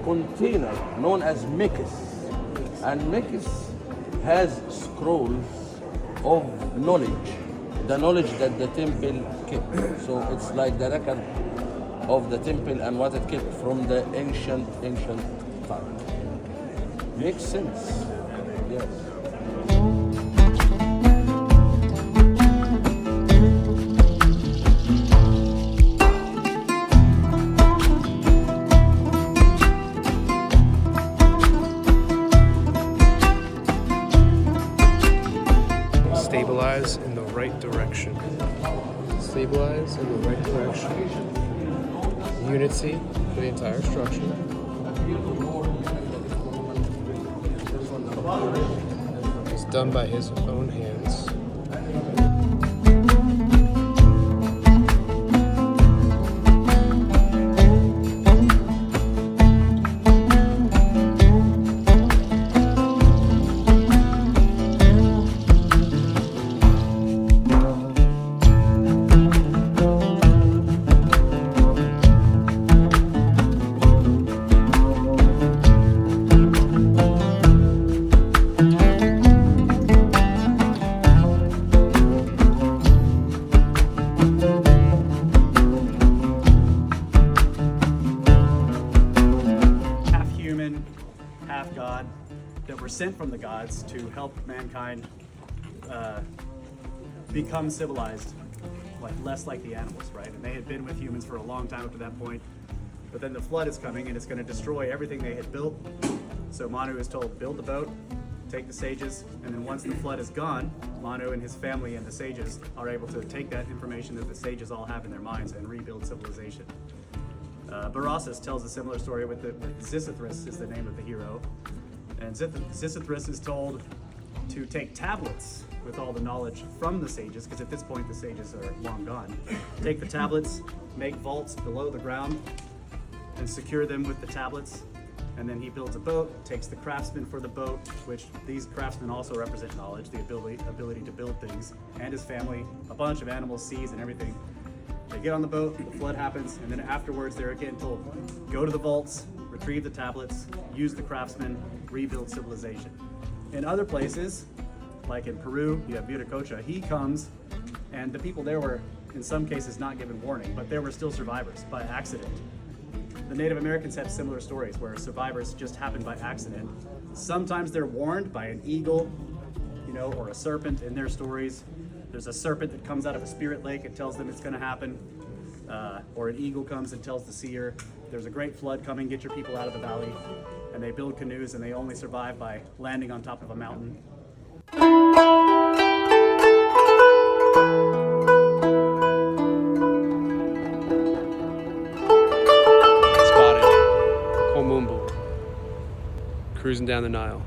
Container known as Mekis, and Mekis has scrolls of knowledge, the knowledge that the temple kept. So it's like the record of the temple and what it kept from the ancient time. Makes sense. Yes. Stabilize in the right direction. Stabilize in the right direction. Unity for the entire structure. It's done by his own hands. Half God, that were sent from the gods to help mankind become civilized, like less like the animals, right? And they had been with humans for a long time up to that point, but then the flood is coming and it's going to destroy everything they had built. So Manu is told, build the boat, take the sages, and then once the flood is gone, Manu and his family and the sages are able to take that information that the sages all have in their minds and rebuild civilization. Berossus tells a similar story with Xisithris is the name of the hero. And Xisithris is told to take tablets with all the knowledge from the sages, because at this point the sages are long gone. Take the tablets, make vaults below the ground, and secure them with the tablets. And then he builds a boat, takes the craftsmen for the boat, which these craftsmen also represent knowledge, the ability to build things, and his family, a bunch of animals, seas, and everything. They get on the boat, the flood happens, and then afterwards they're again told, go to the vaults, retrieve the tablets, use the craftsmen, rebuild civilization. In other places, like in Peru, you have Viracocha, he comes, and the people there were, in some cases, not given warning, but there were still survivors by accident. The Native Americans have similar stories where survivors just happen by accident. Sometimes they're warned by an eagle, or a serpent in their stories. There's a serpent that comes out of a spirit lake and tells them it's going to happen, or an eagle comes and tells the seer, there's a great flood coming, get your people out of the valley. And they build canoes and they only survive by landing on top of a mountain. Spotted. Komumbu. Cruising down the Nile.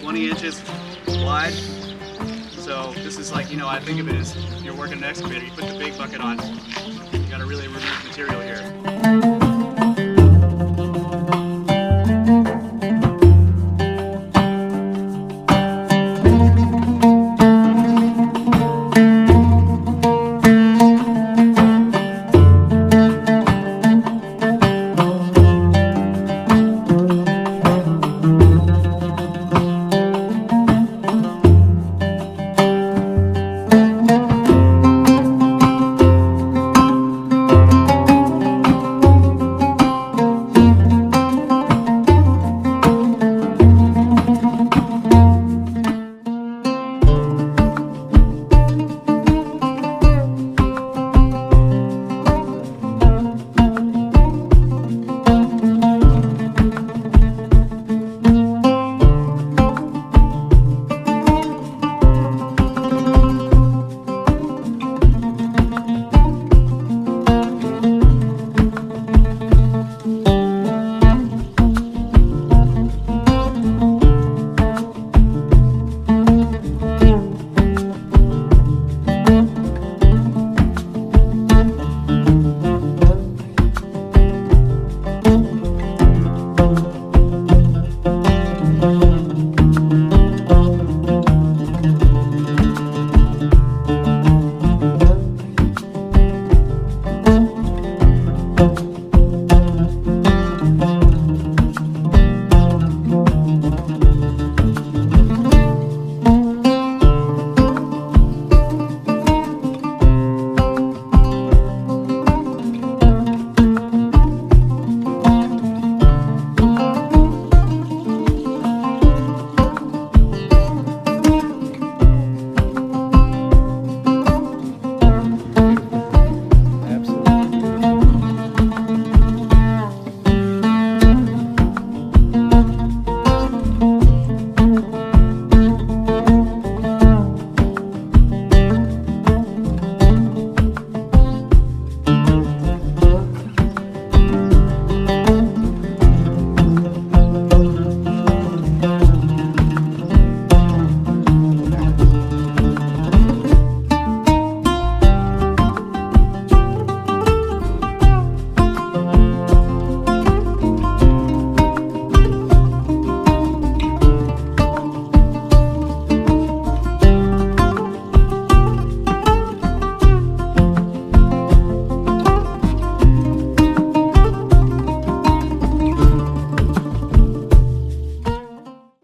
20 inches wide. So this is like, I think of it as you're working an excavator, you put the big bucket on, you gotta really remove material here.